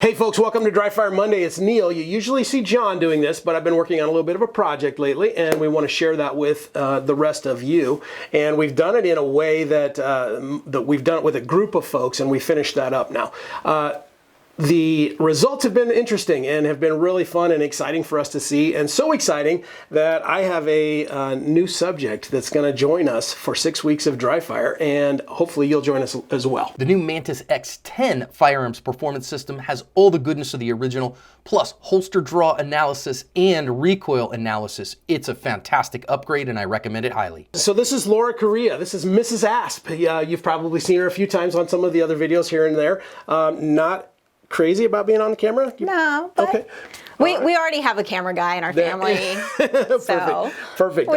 Hey folks, welcome to Dry Fire Monday. It's Neil. You usually see John doing this, but I've been working on a little bit of a project lately, and we want to share that with the rest of you. And we've done it in a way that we've done it with a group of folks, and we finished that up now. The results have been interesting and have been really fun and exciting for us to see, and so exciting that I have a new subject that's going to join us for 6 weeks of Dry Fire, and hopefully you'll join us as well. The new Mantis X10 firearms performance system has all the goodness of the original, plus holster draw analysis and recoil analysis. It's a fantastic upgrade, and I recommend it highly. So this is Laura Correa. This is Mrs. Asp. You've probably seen her a few times on some of the other videos here and there. Not crazy about being on the camera? No, but okay. We already have a camera guy in our family. So Perfect.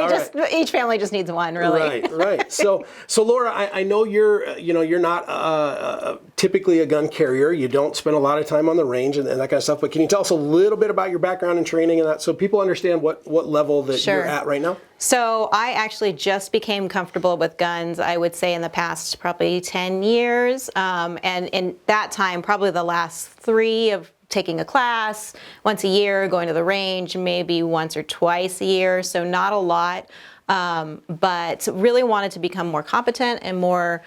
Each family just needs one, really. Right. So Laura, I know you're not typically a gun carrier. You don't spend a lot of time on the range and that kind of stuff. But can you tell us a little bit about your background and training and that, so people understand what level that Sure. you're at right now? So I actually just became comfortable with guns, I would say, in the past probably 10 years. And in that time, probably the last 3 of taking a class once a year, going to the range maybe once or twice a year, so not a lot, but really wanted to become more competent and more,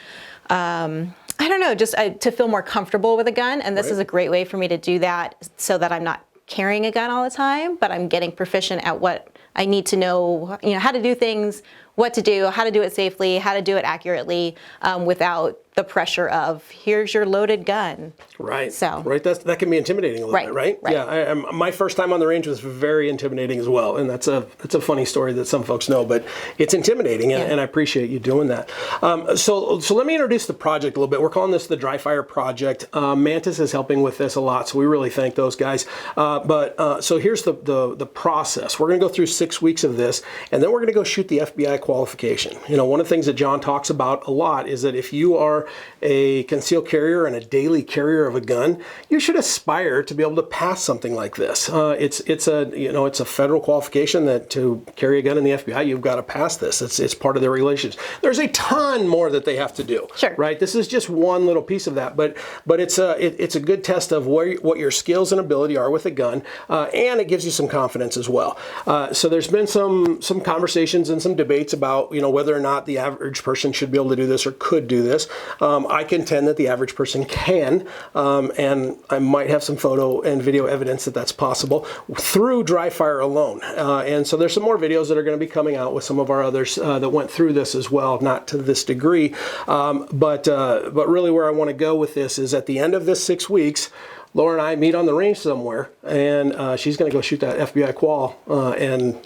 I don't know, just to feel more comfortable with a gun, and this is a great way for me to do that so that I'm not carrying a gun all the time, but I'm getting proficient at what I need to know, how to do things, what to do, how to do it safely, how to do it accurately, without the pressure of, here's your loaded gun. Right. So. Right. That can be intimidating a little bit, right? Yeah. My first time on the range was very intimidating as well, and that's a funny story that some folks know, but it's intimidating, and I appreciate you doing that. So let me introduce the project a little bit. We're calling this the Dry Fire Project. Mantis is helping with this a lot, so we really thank those guys. So here's the process. We're going to go through 6 weeks of this, and then we're going to go shoot the FBI qualification. One of the things that John talks about a lot is that if you are a concealed carrier and a daily carrier of a gun, you should aspire to be able to pass something like this. It's a federal qualification that to carry a gun in the FBI, you've got to pass this. It's part of their regulations. There's a ton more that they have to do. Sure. Right. This is just one little piece of that, but it's a good test of what your skills and ability are with a gun, and it gives you some confidence as well. So there's been some conversations and some debates about whether or not the average person should be able to do this or could do this. I contend that the average person can, and I might have some photo and video evidence that that's possible through Dry Fire alone. And so there's some more videos that are going to be coming out with some of our others that went through this as well, not to this degree, but really where I want to go with this is at the end of this 6 weeks, Laura and I meet on the range somewhere, and she's going to go shoot that FBI qual, and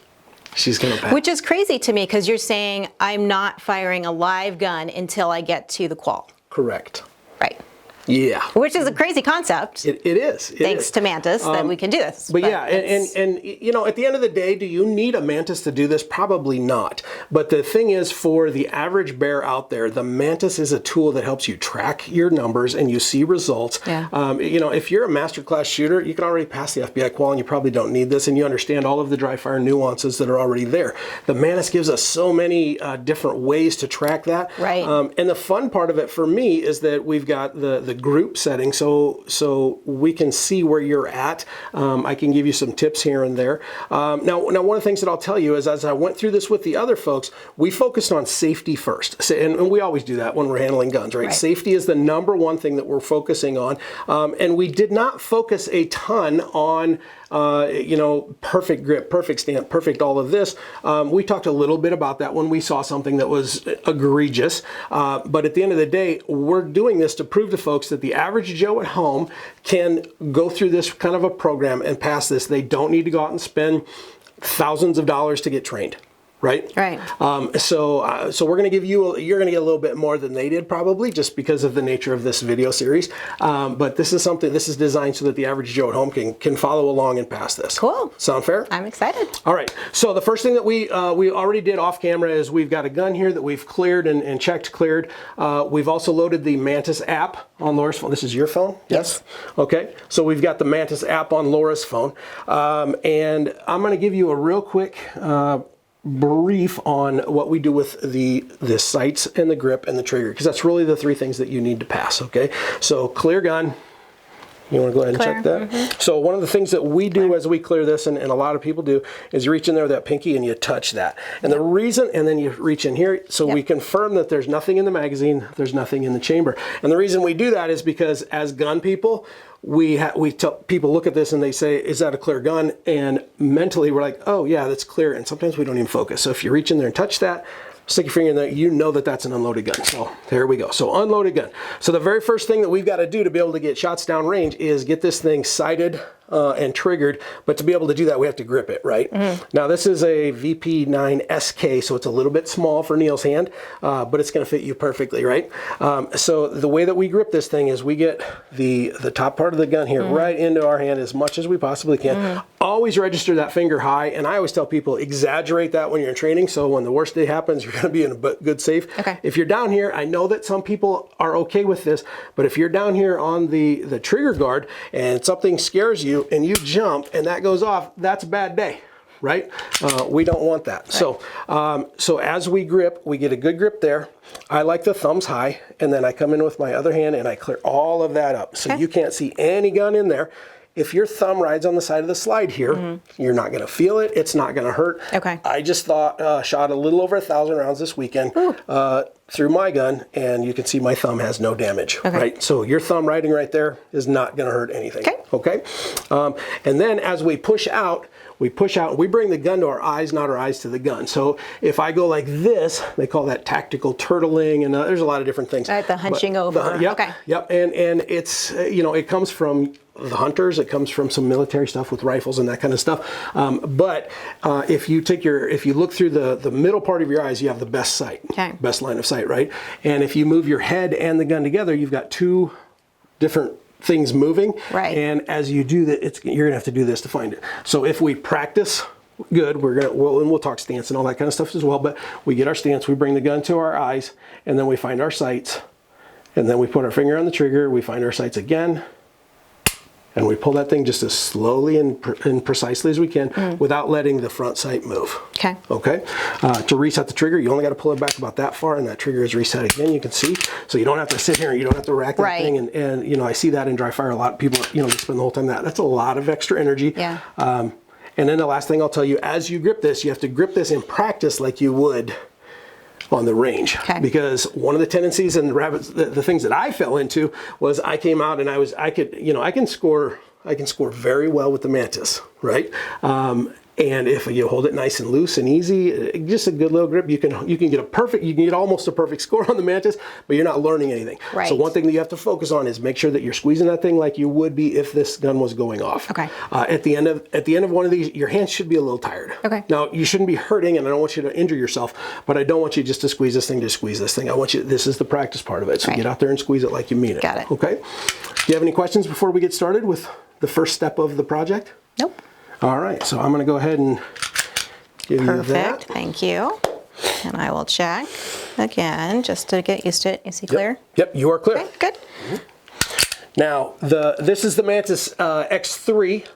she's going to pass. Which is crazy to me, because you're saying I'm not firing a live gun until I get to the qual. Correct. Right. Yeah. Which is a crazy concept. It is. Thanks to Mantis that we can do this. But yeah, and at the end of the day, do you need a Mantis to do this? Probably not. But the thing is, for the average bear out there, the Mantis is a tool that helps you track your numbers and you see results. Yeah. If you're a master class shooter, you can already pass the FBI qual and you probably don't need this, and you understand all of the Dry Fire nuances that are already there. The Mantis gives us so many different ways to track that. Right. And the fun part of it for me is that we've got the group setting, so we can see where you're at. I can give you some tips here and there. Now one of the things that I'll tell you is, as I went through this with the other folks, we focused on safety first, and we always do that when we're handling guns, right? Safety is the number one thing that we're focusing on, and we did not focus a ton on perfect grip, perfect stance, perfect all of this. We talked a little bit about that when we saw something that was egregious, but at the end of the day, we're doing this to prove to folks that the average Joe at home can go through this kind of a program and pass this. They don't need to go out and spend thousands of dollars to get trained. Right? Right. So we're going to give you're going to get a little bit more than they did, probably, just because of the nature of this video series. But this is designed so that the average Joe at home can follow along and pass this. Cool. Sound fair? I'm excited. All right. So the first thing that we already did off camera is we've got a gun here that we've cleared and checked cleared. We've also loaded the Mantis app on Laura's phone. This is your phone? Yes. Okay. So we've got the Mantis app on Laura's phone. And I'm going to give you a real quick brief on what we do with the sights and the grip and the trigger, because that's really the 3 things that you need to pass. Okay, so clear gun, You want to go ahead and check that? So one of the things that we do as we clear this, and a lot of people do, is you reach in there with that pinky and you touch that. And the reason, and then you reach in here, so we confirm that there's nothing in the magazine, there's nothing in the chamber. And the reason we do that is because as gun people, we tell people, look at this and they say, is that a clear gun? And mentally we're like, oh yeah, that's clear. And sometimes we don't even focus. So if you reach in there and touch that, stick your finger in there, you know that that's an unloaded gun. So there we go. So unloaded gun. So the very first thing that we've got to do to be able to get shots down range is get this thing sighted and triggered. But to be able to do that, we have to grip it, right? Now this is a VP9SK, so it's a little bit small for Neil's hand, but it's going to fit you perfectly, right? So the way that we grip this thing is we get the top part of the gun here right into our hand as much as we possibly can. Always register that finger high, and I always tell people, exaggerate that when you're in training, so when the worst day happens, you're going to be in a good safe. Okay. If you're down here, I know that some people are okay with this, but if you're down here on the trigger guard and something scares you and you jump and that goes off, that's a bad day, right? We don't want that. Right. So as we grip, we get a good grip there. I like the thumbs high, and then I come in with my other hand and I clear all of that up. So you can't see any gun in there. If your thumb rides on the side of the slide here, you're not going to feel it. It's not going to hurt. Okay. I just shot a little over 1,000 rounds this weekend through my gun, and you can see my thumb has no damage. Right. So your thumb riding right there is not going to hurt anything. Okay. And then as we push out, we bring the gun to our eyes, not our eyes to the gun. So if I go like this, they call that tactical turtling, and there's a lot of different things. The hunching over. Yep. And it's, it comes from the hunters, it comes from some military stuff with rifles and that kind of stuff. But if you look through the middle part of your eyes, you have the best sight, best line of sight, right? And if you move your head and the gun together, you've got two different things moving. Right. And as you do that, you're gonna have to do this to find it. So if we practice good, we'll talk stance and all that kind of stuff as well, but we get our stance, we bring the gun to our eyes, and then we find our sights, and then we put our finger on the trigger, we find our sights again, and we pull that thing just as slowly and precisely as we can without letting the front sight move. Okay. To reset the trigger, you only got to pull it back about that far, and that trigger is reset again. You can see, so you don't have to sit here and you don't have to rack that thing. And I see that in dry fire a lot. People, they spend the whole time that's a lot of extra energy. Yeah. And then the last thing I'll tell you, as you grip this, you have to grip this in practice like you would on the range. Because one of the tendencies and the things that I fell into was I came out and I can score very well with the Mantis, right? And if you hold it nice and loose and easy, just a good little grip, you can get almost a perfect score on the Mantis, but you're not learning anything. Right. So one thing that you have to focus on is make sure that you're squeezing that thing like you would be if this gun was going off. At the end of one of these, your hands should be a little tired. Now you shouldn't be hurting, and I don't want you to injure yourself, but I don't want you just to squeeze this thing. I want you. This is the practice part of it. So get out there and squeeze it like you mean it. Got it. Okay. Do you have any questions before we get started with the first step of the project? Nope. All right, so I'm going to go ahead and give you that. Perfect, thank you. And I will check again just to get used to it. Is he clear? Yep, you are clear. Okay, good. Now, this is the Mantis X3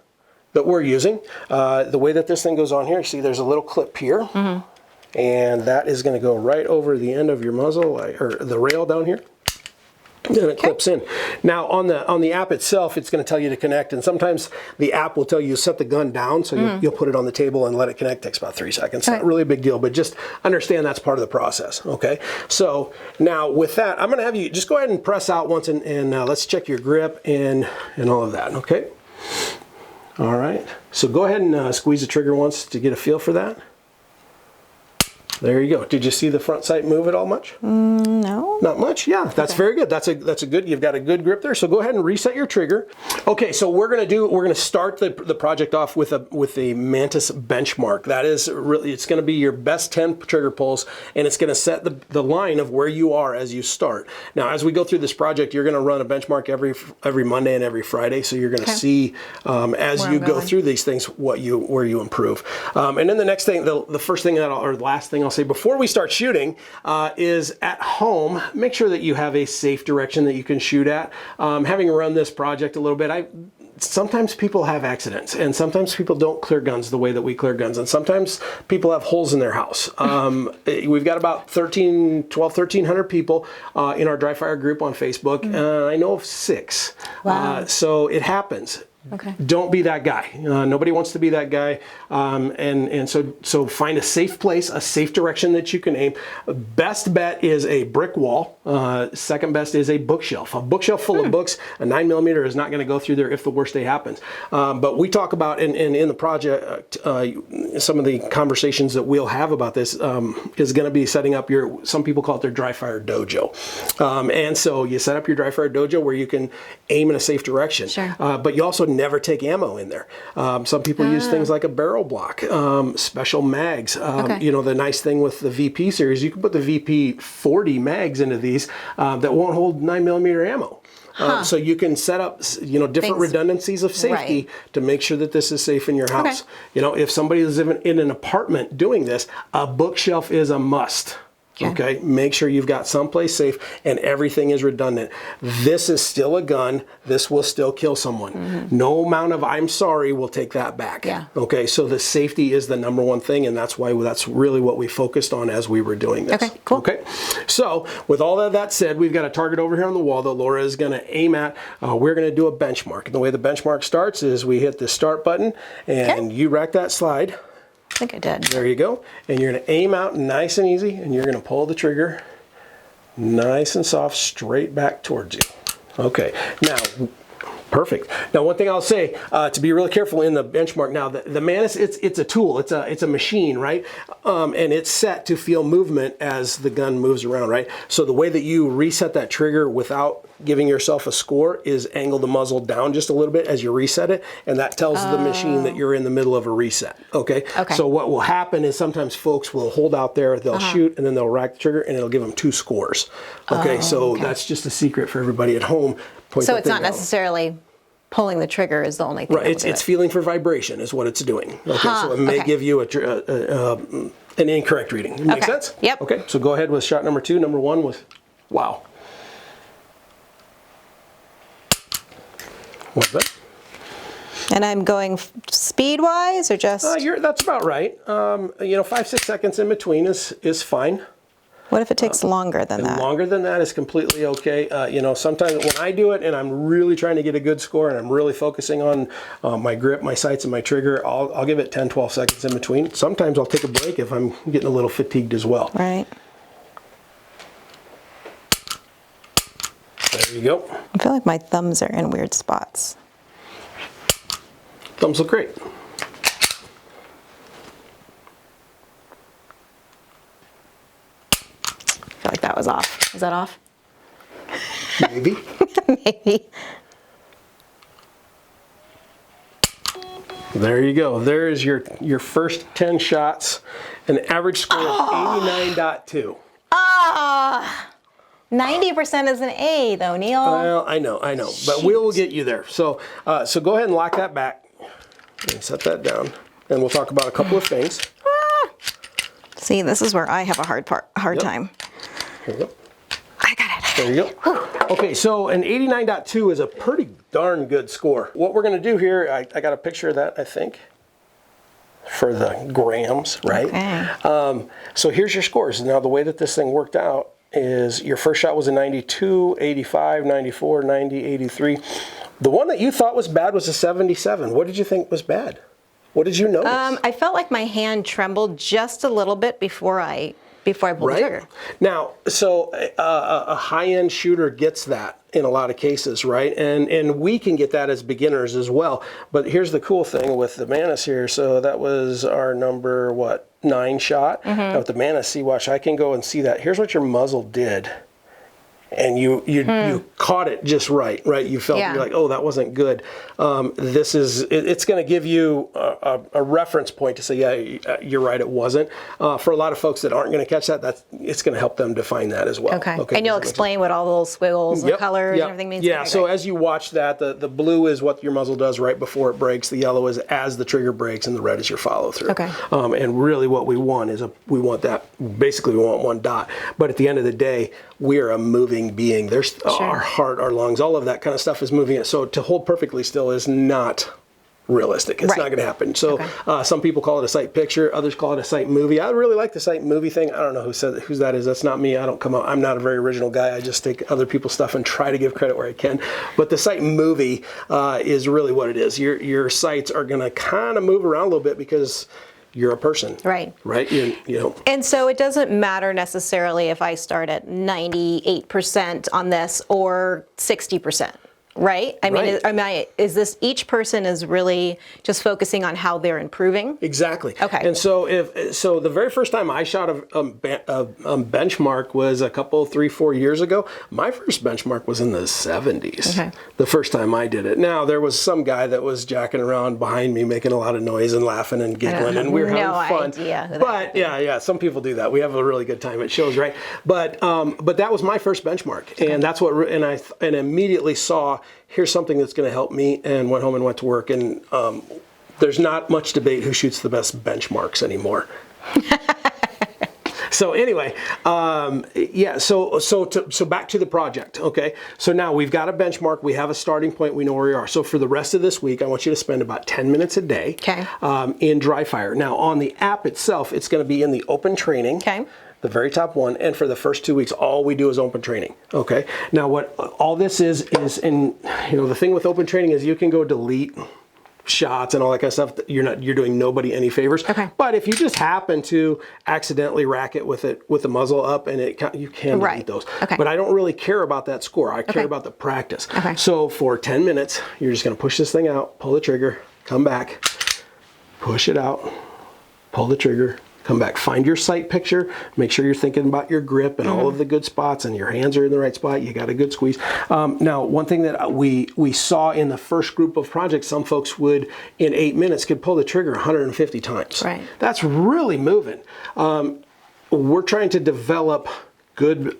that we're using. The way that this thing goes on here, you see there's a little clip here. And that is going to go right over the end of your muzzle, or the rail down here. And it clips in. Now on the app itself, it's going to tell you to connect, and sometimes the app will tell you to set the gun down, so you'll put it on the table and let it connect. It takes about 3 seconds. Not really a big deal, but just understand that's part of the process. Okay. So now with that, I'm going to have you just go ahead and press out once, and let's check your grip and all of that. Okay. All right. So go ahead and squeeze the trigger once to get a feel for that. There you go. Did you see the front sight move at all much? No. Not much? Yeah, that's very good. That's a good, you've got a good grip there. So go ahead and reset your trigger. Okay, so we're gonna start the project off with a Mantis benchmark. That is really, it's gonna be your best 10 trigger pulls, and it's gonna set the line of where you are as you start. Now, as we go through this project, you're gonna run a benchmark every Monday and every Friday, so you're gonna see as you go through these things where you improve. And then the next thing, the first thing or the last thing I'll say before we start shooting is at home, make sure that you have a safe direction that you can shoot at. Having run this project a little bit, sometimes people have accidents, and sometimes people don't clear guns the way that we clear guns, and sometimes people have holes in their house. We've got about 1,300 people in our dry fire group on Facebook, and I know of 6. Wow. So it happens. Okay. Don't be that guy. Nobody wants to be that guy. And so find a safe place, a safe direction that you can aim. Best bet is a brick wall. Second best is a bookshelf. A bookshelf full of books, a 9mm is not going to go through there if the worst day happens. But we talk about in the project, some of the conversations that we'll have about this is going to be setting up some people call it their dry fire dojo. And so you set up your dry fire dojo where you can aim in a safe direction. Sure. But you also never take ammo in there. Some people use things like a barrel block, special mags. Okay. You know, the nice thing with the VP series, you can put the VP 40 mags into these that won't hold 9mm ammo. So you can set up, you know, different Things- redundancies of safety Right. to make sure that this is safe in your house. Okay. You know, if somebody is in an apartment doing this, a bookshelf is a must. Okay, make sure you've got someplace safe and everything is redundant. This is still a gun. This will still kill someone. No amount of I'm sorry will take that back. Yeah. Okay, so the safety is the number one thing, and that's why that's really what we focused on as we were doing this. Okay, cool. Okay, so with all of that said, we've got a target over here on the wall that Laura is going to aim at. We're going to do a benchmark. And the way the benchmark starts is we hit the start button, and you rack that slide. I think I did. There you go. And you're going to aim out nice and easy, and you're going to pull the trigger nice and soft straight back towards you. Okay, now, perfect. Now, one thing I'll say, to be really careful in the benchmark, now the Mantis, it's a tool, it's a machine, right? And it's set to feel movement as the gun moves around, right? So the way that you reset that trigger without giving yourself a score is angle the muzzle down just a little bit as you reset it, and that tells the machine that you're in the middle of a reset, okay? Okay. So what will happen is sometimes folks will hold out there, they'll shoot, and then they'll rack the trigger, and it'll give them 2 scores. Okay, so that's just a secret for everybody at home. Point So that it's thing not out. necessarily pulling the trigger is the only thing. Right, that will it's do it. feeling for vibration is what it's doing. Okay, so it may okay. give you an incorrect reading. Make Okay. sense? Yep. Okay, so go ahead with shot number 2. Number 1 was, wow. What's that? And I'm going speed-wise or just, That's about right. 5-6 seconds in between is fine. what if it takes longer than that? Longer than that is completely okay. Sometimes when I do it and I'm really trying to get a good score and I'm really focusing on my grip, my sights, and my trigger, I'll give it 10, 12 seconds in between. Sometimes I'll take a break if I'm getting a little fatigued as well. Right. There you go. I feel like my thumbs are in weird spots. Thumbs look great. I feel like that was off. Is that off? Maybe. Maybe. There you go. There is your first 10 shots. An average score of 89.2. Ah! 90% is an A though, Neil. Well, I know, but we'll get you there. So go ahead and lock that back and set that down, and we'll talk about a couple of things. See, this is where I have a hard time. Here we go. I got it. There you go. Okay, so an 89.2 is a pretty darn good score. What we're going to do here, I got a picture of that, I think, for the grams, right? Okay. So here's your scores. Now, the way that this thing worked out is your first shot was a 92, 85, 94, 90, 83. The one that you thought was bad was a 77. What did you think was bad? What did you notice? I felt like my hand trembled just a little bit before I pulled the trigger. Now, so a high-end shooter gets that in a lot of cases, right? And we can get that as beginners as well. But here's the cool thing with the Mantis here. So that was our number, 9 shot. Now with the Mantis C-Watch, I can go and see that. Here's what your muzzle did. And you caught it just right? You felt, Yeah. you're like, oh, that wasn't good. It's going to give you a reference point to say, yeah, you're right, it wasn't. For a lot of folks that aren't going to catch that, it's going to help them define that as well. Okay. And you'll explain what all the little squiggles and colors and everything means? Yeah, Okay, so great. as you watch that, the blue is what your muzzle does right before it breaks, the yellow is as the trigger breaks, and the red is your follow through. Okay. And really what we want is we want one dot. But at the end of the day, we are a moving living being. There's our heart, our lungs, all of that kind of stuff is moving it. So to hold perfectly still is not realistic. It's Right. not going to happen. So some people call it a sight picture, others call it a sight movie. I really like the sight movie thing. I don't know whose that is. That's not me. I don't come up. I'm not a very original guy. I just take other people's stuff and try to give credit where I can. But the sight movie is really what it is. Your sights are going to kind of move around a little bit because you're a person. Right. Right? You know. And so it doesn't matter necessarily if I start at 98% on this or 60%. Right? I mean, Right. is this each person is really just focusing on how they're improving? Exactly. Okay. And so the very first time I shot a benchmark was a couple, 3-4 years ago. My first benchmark was in the 70s. Okay. The first time I did it. Now there was some guy that was jacking around behind me, making a lot of noise and laughing and giggling, and we were having fun. Idea who that But yeah, some people do that. We have a really good time. It shows, right? But that was my first benchmark, and that's what. And I immediately saw, here's something that's going to help me, and went home and went to work. And there's not much debate who shoots the best benchmarks anymore. So anyway, so back to the project, okay? So now we've got a benchmark, we have a starting point, we know where we are. So for the rest of this week, I want you to spend about 10 minutes a day in dry fire. Now on the app itself, it's going to be in the open training. Okay. The very top one, and for the first 2 weeks, all we do is open training. Okay. Now, what all this is, and the thing with open training is you can go delete shots and all that kind of stuff. You're doing nobody any favors. Okay. But if you just happen to accidentally rack it with the muzzle up, and you can delete those. Okay. But I don't really care about that score. I care about the practice. Okay. So for 10 minutes, you're just going to push this thing out, pull the trigger, come back, push it out, pull the trigger. Come back, find your sight picture, make sure you're thinking about your grip and all of the good spots, and your hands are in the right spot, you got a good squeeze. Now, one thing that we saw in the first group of projects, some folks would, in 8 minutes, could pull the trigger 150 times. Right. That's really moving. We're trying to develop good,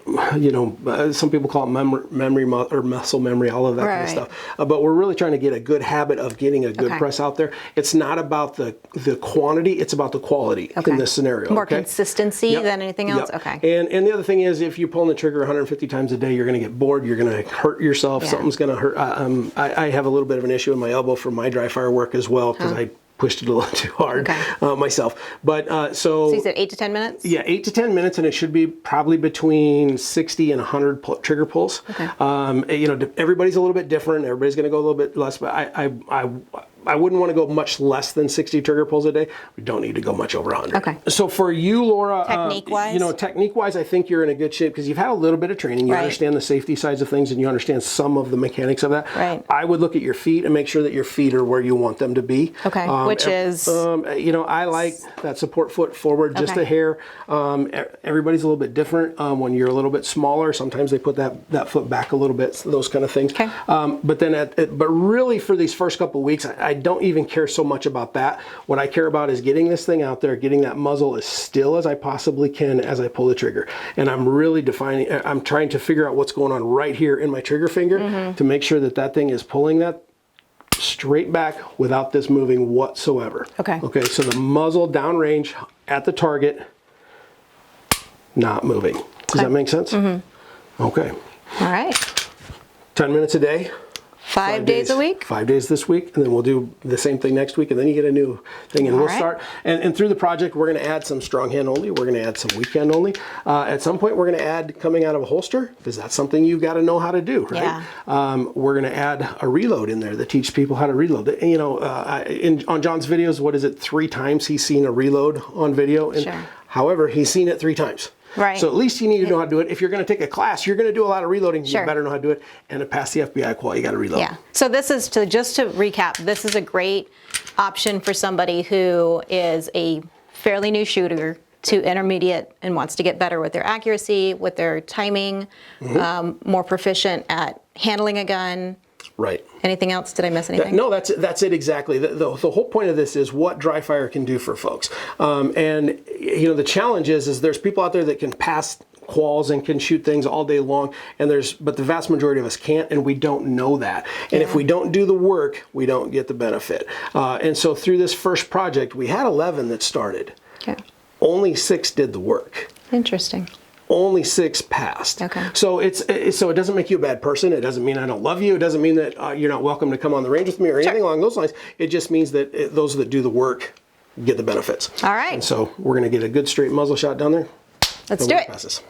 some people call it memory or muscle memory, all of that kind of stuff. But we're really trying to get a good habit of getting a good press out there. It's not about the quantity, it's about the quality in this scenario. More consistency than anything else? Okay. And the other thing is, if you're pulling the trigger 150 times a day, you're going to get bored, you're going to hurt yourself, something's going to hurt. I have a little bit of an issue in my elbow from my dry fire work as well, because I pushed it a little too hard myself. But so you said 8 to 10 minutes? Yeah, 8 to 10 minutes, and it should be probably between 60 and 100 trigger pulls. Okay. Everybody's a little bit different. Everybody's going to go a little bit less, but I wouldn't want to go much less than 60 trigger pulls a day. We don't need to go much over 100. Okay. So for you, Laura, technique-wise? Technique-wise, I think you're in a good shape because you've had a little bit of training. You understand the safety sides of things, and you understand some of the mechanics of that. Right. I would look at your feet and make sure that your feet are where you want them to be. Okay. Which is? I like that support foot forward just a hair. Everybody's a little bit different. When you're a little bit smaller, sometimes they put that foot back a little bit. So those kind of things. Okay. But really for these first couple of weeks, I don't even care so much about that. What I care about is getting this thing out there, getting that muzzle as still as I possibly can as I pull the trigger. And I'm really I'm trying to figure out what's going on right here in my trigger finger to make sure that thing is pulling that straight back without this moving whatsoever. Okay. Okay, so the muzzle downrange at the target, not moving. Does that make sense? Okay. All right. 10 minutes a day. 5 days a week? 5 days this week, and then we'll do the same thing next week, and then you get a new thing, and we'll start. And through the project, we're going to add some strong hand only. We're going to add some weak hand only. At some point, we're going to add coming out of a holster, because that's something you've got to know how to do, right? Yeah. We're going to add a reload in there that teaches people how to reload. And, on John's videos, what is it? 3 times he's seen a reload on video. And however, he's seen it 3 times. Right. So at least you need to know how to do it. If you're going to take a class, you're going to do a lot of reloading. You better know how to do it. And to pass the FBI qual, you got to reload. Yeah. So this is just to recap, this is a great option for somebody who is a fairly new shooter to intermediate and wants to get better with their accuracy, with their timing, more proficient at handling a gun. Right. Anything else? Did I miss anything? No, that's it exactly. The whole point of this is what dry fire can do for folks. And the challenge is there's people out there that can pass quals and can shoot things all day long, but the vast majority of us can't, and we don't know that. And if we don't do the work, we don't get the benefit. And so through this first project, we had 11 that started. Okay. Only 6 did the work. Interesting. only 6 passed. Okay. So so it doesn't make you a bad person. It doesn't mean I don't love you. It doesn't mean that you're not welcome to come on the range with me or anything along those lines. It just means that those that do the work get the benefits. All right. And so we're going to get a good straight muzzle shot down there. Let's The do work it. passes.